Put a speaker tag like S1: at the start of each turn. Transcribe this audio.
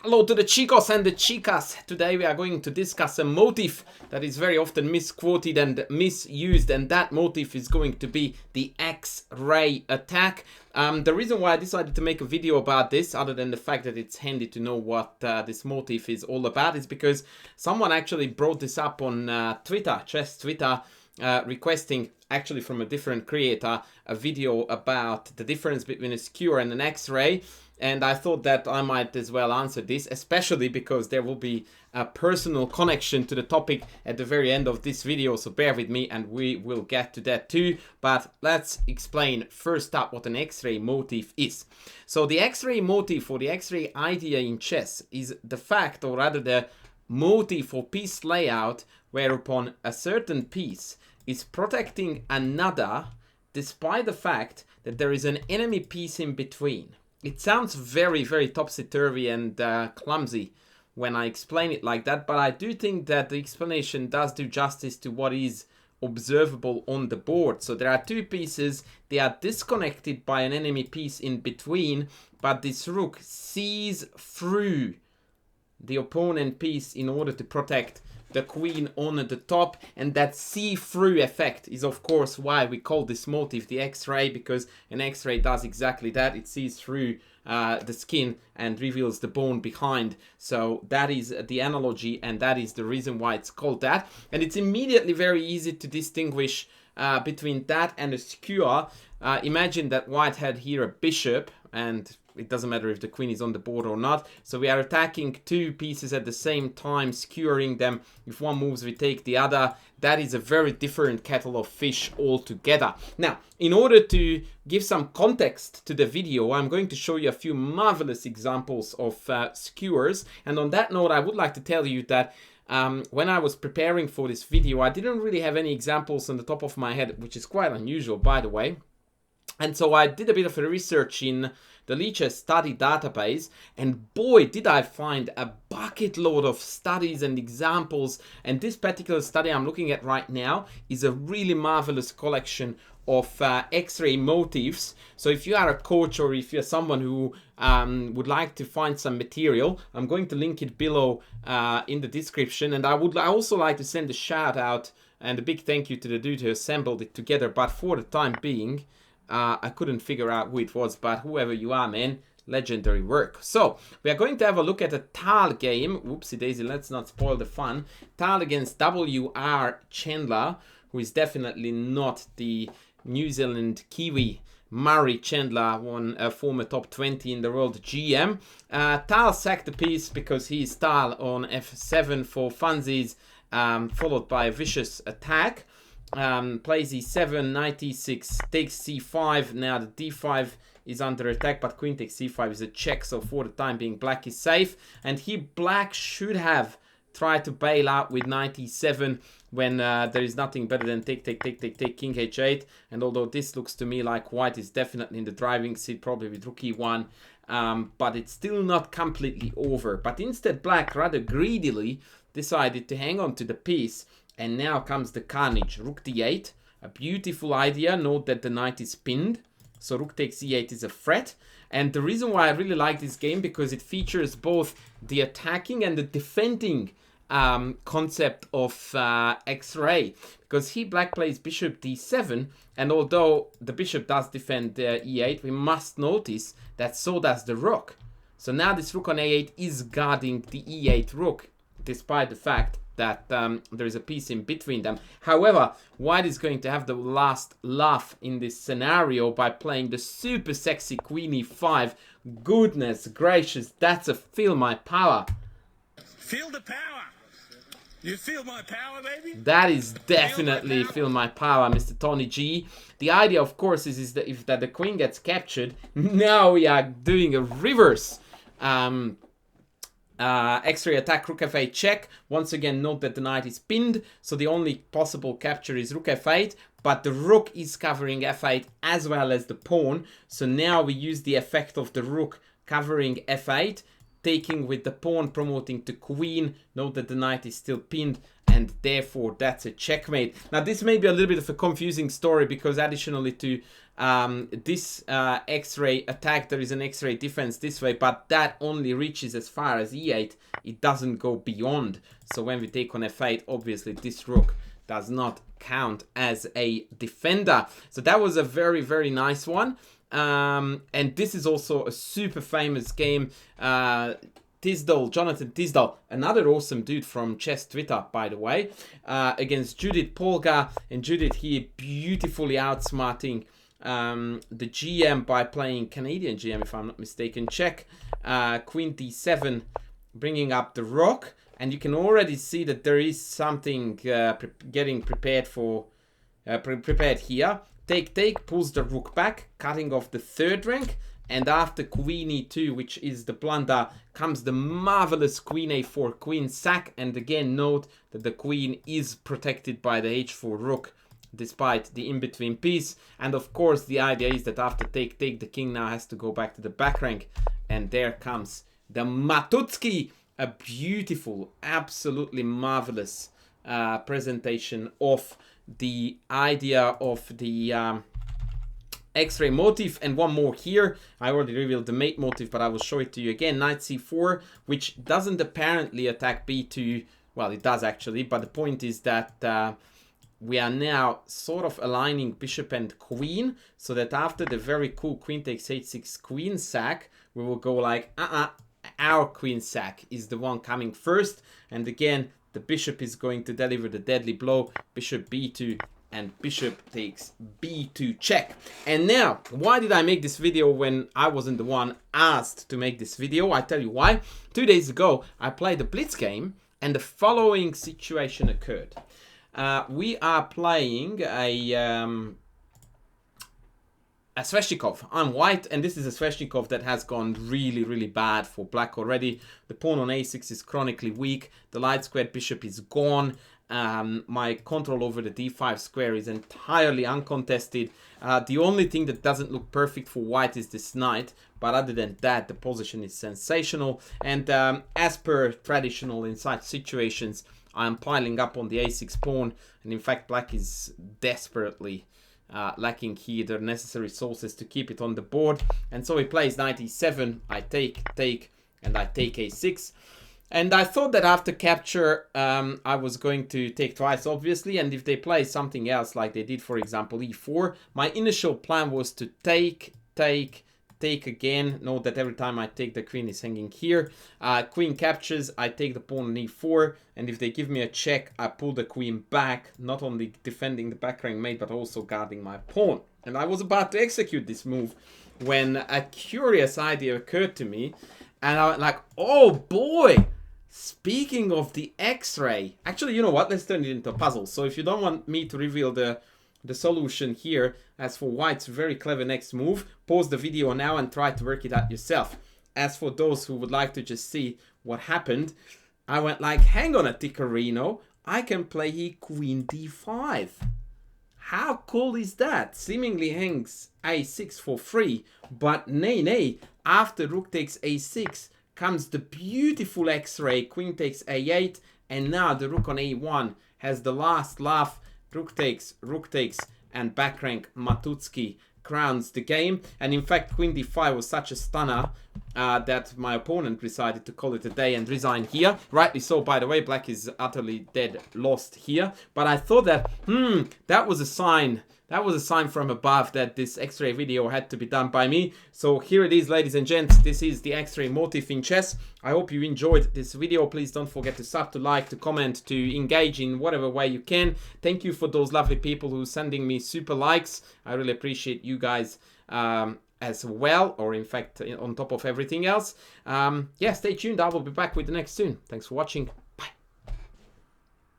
S1: Hello to the chicos and the chicas. Today we are going to discuss a motif that is very often misquoted and misused, and that motif is going to be the Xray Attack. The reason why I decided to make a video about this, other than the fact that it's handy to know what this motif is all about, is because someone actually brought this up on Twitter, chess Twitter, requesting, actually from a different creator, a video about the difference between a skewer and an X-ray. And I thought that I might as well answer this, especially because there will be a personal connection to the topic at the very end of this video, so bear with me and we will get to that too. But let's explain first up what an X-ray motif is. So the X-ray motif, or the X-ray idea in chess, is the fact, or rather the motif or piece layout, whereupon a certain piece is protecting another despite the fact that there is an enemy piece in between. It sounds very, very topsy-turvy and clumsy when I explain it like that, but I do think that the explanation does do justice to what is observable on the board. So there are two pieces, they are disconnected by an enemy piece in between, but this rook sees through the opponent piece in order to protect the queen on the top, and that see-through effect is of course why we call this motif the X-ray, because an X-ray does exactly that. It sees through the skin and reveals the bone behind. So that is the analogy, and that is the reason why it's called that. And it's immediately very easy to distinguish between that and a skewer. Imagine that white had here a bishop, and it doesn't matter if the queen is on the board or not. So we are attacking two pieces at the same time, skewering them. If one moves, we take the other. That is a very different kettle of fish altogether. Now, in order to give some context to the video, I'm going to show you a few marvelous examples of skewers. And on that note, I would like to tell you that when I was preparing for this video, I didn't really have any examples on the top of my head, which is quite unusual, by the way. And so I did a bit of a research in the Lichess study database, and boy did I find a bucket load of studies and examples. And this particular study I'm looking at right now is a really marvelous collection of X-ray motifs. So if you are a coach, or if you're someone who would like to find some material, I'm going to link it below in the description. And I would also like to send a shout out and a big thank you to the dude who assembled it together, but for the time being I couldn't figure out who it was, but whoever you are, man, legendary work. So we are going to have a look at a Tal game. Oopsie Daisy, let's not spoil the fun. Tal against W.R. Chandler, who is definitely not the New Zealand Kiwi Murray Chandler, one former top 20 in the world GM. Tal sacked the piece because he is Tal on F7 for funsies, followed by a vicious attack. Plays e7, knight e6, takes c5. Now the d5 is under attack, but queen takes c5 is a check, so for the time being black is safe. And here black should have tried to bail out with knight e7 when there is nothing better than take, king h8. And although this looks to me like white is definitely in the driving seat, probably with rook e1, but it's still not completely over. But instead black rather greedily decided to hang on to the piece. And now comes the carnage. Rook d8, a beautiful idea. Note that the knight is pinned, so rook takes e8 is a threat. And the reason why I really like this game, because it features both the attacking and the defending concept of X-ray. Because here black plays bishop d7, and although the bishop does defend e8, we must notice that so does the rook. So now this rook on a8 is guarding the e8 rook, despite the fact that there is a piece in between them. However, white is going to have the last laugh in this scenario by playing the super sexy queen e5. Goodness gracious, that's a feel my power.
S2: Feel the power. You feel my power, baby?
S1: That is definitely feel my power, Mr. Tony G. The idea, of course, is that if the queen gets captured, now we are doing a reverse Xray attack, rook f8 check. Once again, note that the knight is pinned, so the only possible capture is rook f8, but the rook is covering f8 as well as the pawn. So now we use the effect of the rook covering f8, taking with the pawn, promoting to queen. Note that the knight is still pinned, and therefore that's a checkmate. Now this may be a little bit of a confusing story, because additionally to This Xray attack, there is an Xray defense this way, but that only reaches as far as e8. It doesn't go beyond. So when we take on f8, obviously this rook does not count as a defender. So that was a very, very nice one. And this is also a super famous game. Jonathan Tisdall, another awesome dude from Chess Twitter, by the way, against Judith Polgar. And Judith here beautifully outsmarting the GM by playing Canadian GM, if I'm not mistaken. Check, Queen D7, bringing up the rook. And you can already see that there is something getting prepared for prepared here. Take, pulls the rook back, cutting off the third rank. And after Queen E2, which is the blunder, comes the marvelous Queen A4, Queen sack. And again, note that the Queen is protected by the H4 rook, despite the in-between piece. And of course, the idea is that after take, the king now has to go back to the back rank. And there comes the Matutski, a beautiful, absolutely marvelous presentation of the idea of the Xray motif. And one more here. I already revealed the mate motif, but I will show it to you again. Knight c4, which doesn't apparently attack b2. Well, it does actually, but the point is that we are now sort of aligning bishop and queen, so that after the very cool queen takes h6 queen sack, we will go like, our queen sack is the one coming first. And again, the bishop is going to deliver the deadly blow, bishop b2, and bishop takes b2 check. And now, why did I make this video when I wasn't the one asked to make this video? I tell you why. 2 days ago, I played a blitz game, and the following situation occurred. We are playing a Sveshnikov. I'm white, and this is a Sveshnikov that has gone really, really bad for black already. The pawn on a6 is chronically weak. The light squared bishop is gone. My control over the d5 square is entirely uncontested. The only thing that doesn't look perfect for white is this knight. But other than that, the position is sensational. And as per traditional in such situations, I'm piling up on the a6 pawn. And in fact, black is desperately lacking here the necessary sources to keep it on the board. And so he plays knight e7, I take, and I take a6. And I thought that after capture, I was going to take twice, obviously. And if they play something else, like they did, for example, e4, my initial plan was to take again. Note that every time I take, the queen is hanging here. Queen captures, I take the pawn on e4. And if they give me a check, I pull the queen back, not only defending the back rank mate, but also guarding my pawn. And I was about to execute this move when a curious idea occurred to me. And I went like, oh boy! Speaking of the Xray, actually, you know what? Let's turn it into a puzzle. So if you don't want me to reveal the solution here, as for white's very clever next move, pause the video now and try to work it out yourself. As for those who would like to just see what happened, I went like, hang on a tickerino, I can play here queen d5. How cool is that? Seemingly hangs a6 for free, but nay, after rook takes a6, comes the beautiful Xray, queen takes a8, and now the rook on a1 has the last laugh. Rook takes, and back rank Matutski crowns the game. And in fact, queen d5 was such a stunner that my opponent decided to call it a day and resign here. Rightly so, by the way. Black is utterly dead lost here. But I thought that, that was a sign. That was a sign from above that this Xray video had to be done by me. So here it is, ladies and gents. This is the Xray motif in chess. I hope you enjoyed this video. Please don't forget to sub, to like, to comment, to engage in whatever way you can. Thank you for those lovely people who are sending me super likes. I really appreciate you guys as well, or in fact, on top of everything else. Yeah, stay tuned. I will be back with the next soon. Thanks for watching.